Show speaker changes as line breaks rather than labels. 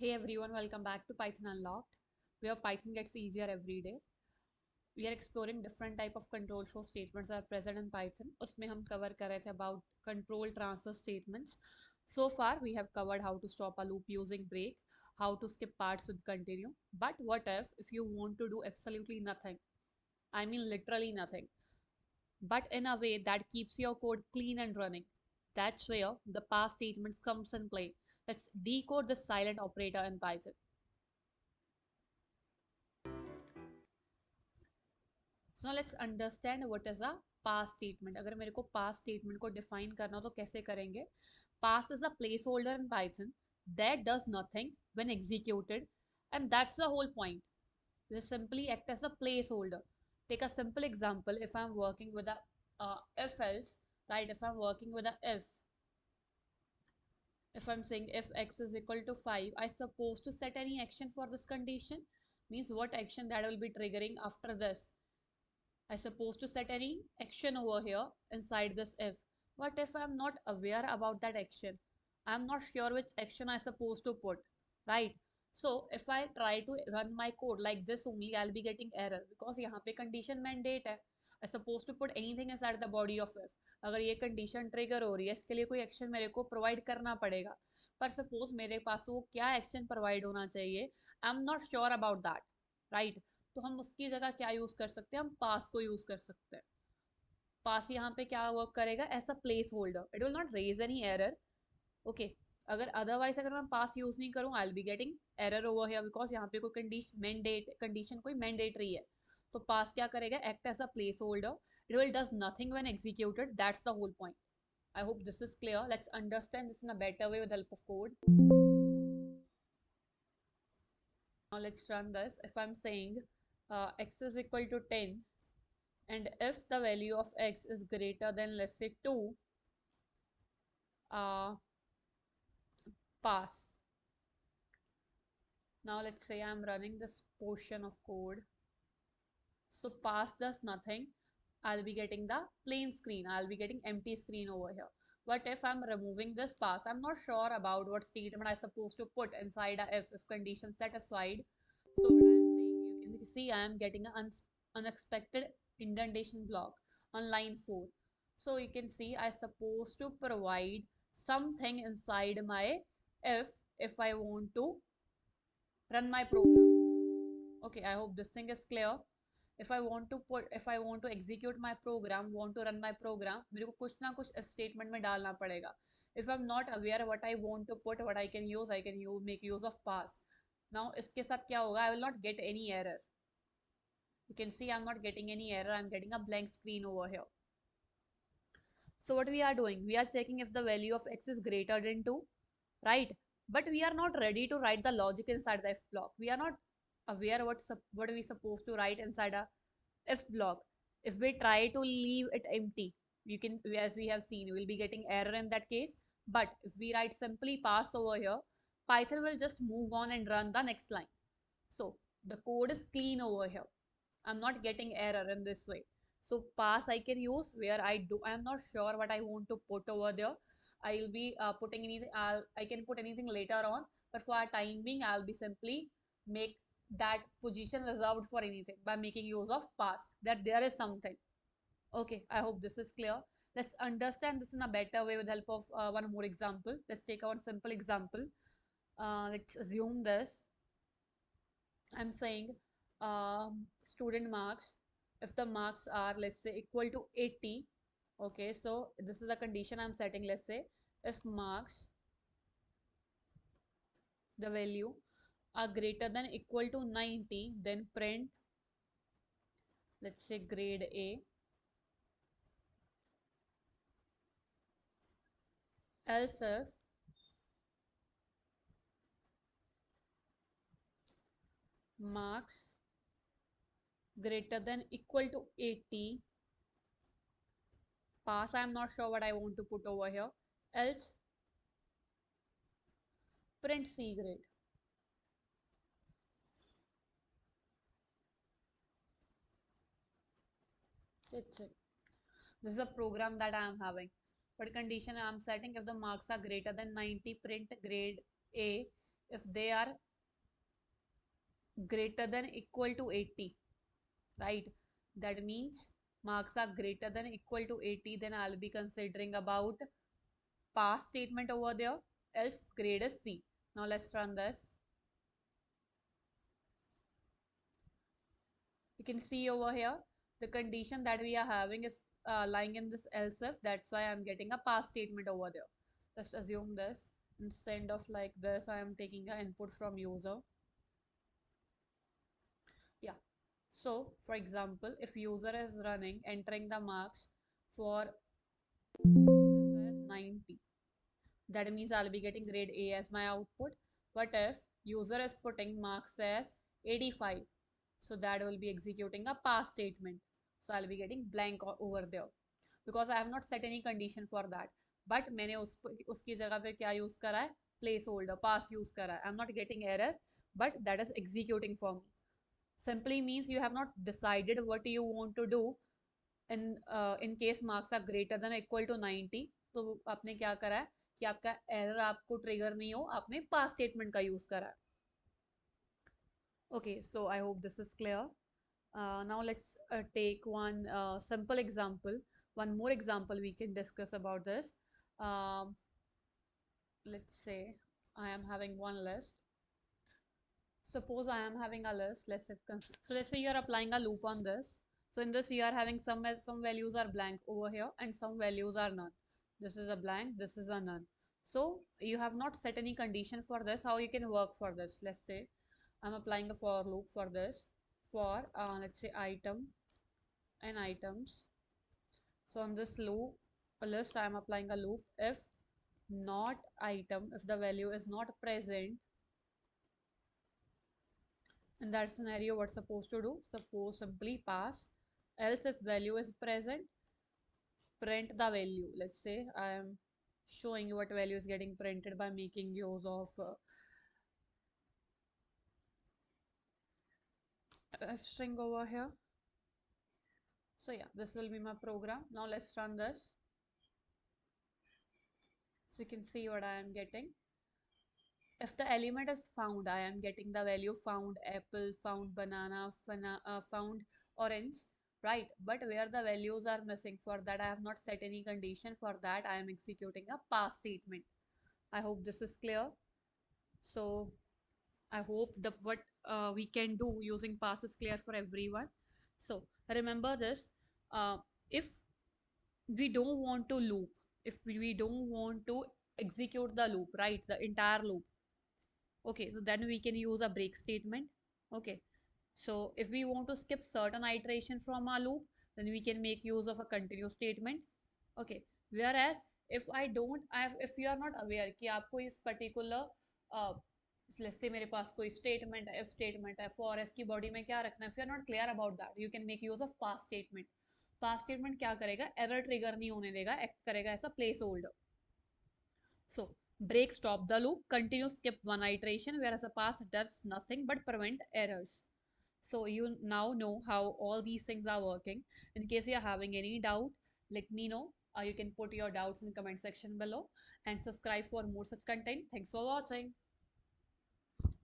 Hey everyone, welcome back to Python Unlocked, where Python gets easier every day. We are exploring different type of control flow statements that are present in Python. उसमें हम cover कर रहे थे about control transfer statements. So far, we have covered how to stop a loop using break, how to skip parts with continue. But what if you want to do absolutely nothing? I mean literally nothing, but in a way that keeps your code clean and running. That's where the pass statements comes in play. Let's decode the silent operator in Python. So let's understand what is a pass statement. अगर मेरे को पास statement को define करना हो तो कैसे करेंगे? Pass is a placeholder in Python that does nothing when executed, and that's the whole point. They simply act as a placeholder. Take a simple example. If I'm working with a if else, right? If I'm working with a if I'm saying if x is equal to 5, I supposed to set any action for this condition. Means what action that will be triggering after this. I supposed to set any action over here inside this if. What if I'm not aware about that action? I'm not sure which action I supposed to put, right? So if I try to run my code like this only, I'll be getting error because यहाँ पे condition mandate है. I supposed to put anything inside the body of if. अगर ये condition trigger हो रही है, इसके लिए कोई action मेरे को provide करना पड़ेगा. पर suppose मेरे पास वो क्या action provide होना चाहिए, I'm not sure about that, right? तो हम उसकी जगह क्या यूज कर सकते हैं? हम पास को यूज कर सकते हैं. पास यहाँ पे क्या वर्क करेगा? As a placeholder. It will not raise any error. Okay. अगर अदरवाइज अगर मैं पास यूज नहीं करूँ, I will be getting error over here because यहाँ पे कोई कंडीशन कोई मैंडेटरी है. तो पास क्या करेगा? Act as a placeholder. It will does nothing when executed. That's the whole point. I hope this is clear. Let's understand this in a better way with the help of code. Now let's run this. If I'm saying x is equal to 10, and if the value of x is greater than, let's say, 2, uh, pass. Now let's say I'm running this portion of code. So pass does nothing. I'll be getting the plain screen. I'll be getting empty screen over here. But if I'm removing this pass, I'm not sure about what statement I'm supposed to put inside a if condition set aside. So what I'm saying, you can see I am getting an unexpected indentation block on line 4. So you can see I supposed to provide something inside my if I want to run my program. Okay, I hope this thing is clear. If I want to execute my program, want to run my program, मेरे को कुछ ना कुछ statement में डालना पड़ेगा. If I'm not aware what I want to put, what I can use make use of pass. Now इसके साथ क्या होगा? I will not get any error. You can see I'm not getting any error. I'm getting a blank screen over here. So what we are doing? We are checking if the value of x is greater than 2, right? But we are not ready to write the logic inside the if block. We are not aware what we supposed to write inside a if block. If we try to leave it empty, you can, as we have seen, we will be getting error in that case. But if we write simply pass over here, Python will just move on and run the next line. So the code is clean over here. I'm not getting error in this way. So pass I can use where I'm not sure what I want to put over there. I'll be putting anything. I can put anything later on, but for our time being, I'll be simply make that position reserved for anything by making use of pass. That there is something. Okay, I hope this is clear. Let's understand this in a better way with the help of one more example. Let's take one simple example. Let's assume this. I'm saying student marks. If the marks are, let's say, equal to 80, okay, so this is the condition I'm setting. Let's say if marks, the value, are greater than equal to 90, then print, let's say, grade A. Else if marks greater than equal to 80, pass. I'm not sure what I want to put over here. Else print C grade. That's it. This is a program that I am having. But condition I am setting, if the marks are greater than 90, print grade A. if they are greater than equal to 80, right? That means marks are greater than equal to 80, then I'll be considering about pass statement over there, else grade is C. Now let's run this. You can see over here the condition that we are having is lying in this else if. That's why I'm getting a pass statement over there. Let's assume this. Instead of like this, I am taking an input from user. Yeah. So for example, if user is running, entering the marks for this as 90, that means I'll be getting grade A as my output. But if user is putting marks as 85, so that will be executing a pass statement. So I'll be getting blank over there because I have not set any condition for that. But मैंने उसकी जगह पे क्या use करा है, place holder पास use करा है. I'm not getting error, but that is executing for me. Simply means you have not decided what you want to do in case marks are greater than or equal to 90. तो आपने क्या करा है कि आपका error आपको trigger नहीं हो, आपने पास स्टेटमेंट का यूज करा है. Okay, so I hope this is clear. Now let's take one simple example. One more example we can discuss about this. Um, let's say I am having one list. Suppose I am having a list. So let's say you are applying a loop on this. So in this you are having some values are blank over here and some values are none. This is a blank. This is a none. So you have not set any condition for this. How you can work for this? Let's say I'm applying a for loop for this. For let's say item and items. So on this loop list I am applying a loop. If not item, if the value is not present, in that scenario what's supposed to do? Suppose simply pass. Else if value is present, print the value. Let's say I am showing you what value is getting printed by making use of f string over here. So yeah, this will be my program. Now let's run this. So you can see what I am getting. If the element is found, I am getting the value found apple, found banana, found orange, right? But where the values are missing, for that I have not set any condition. For that I am executing a pass statement. I hope this is clear. So I hope the what we can do using pass is clear for everyone. So remember this. Uh, if we don't want to loop, if we don't want to execute the loop, right, the entire loop, okay, so then we can use a break statement. Okay, so if we want to skip certain iteration from our loop, then we can make use of a continue statement. Okay, whereas if you are not aware कि आपको इस particular let's say मेरे पास कोई statement है, if statement है, for s की body में क्या रखना है, if you are not clear about that, you can make use of pass statement. Pass statement क्या करेगा, error trigger नहीं होने देगा, act करेगा ऐसा placeholder. So break stop the loop, continue skip one iteration, whereas a pass does nothing but prevent errors. So you now know how all these things are working. In case you're having any doubt, let me know. You can put your doubts in the comment section below and subscribe for more such content. Thanks for watching.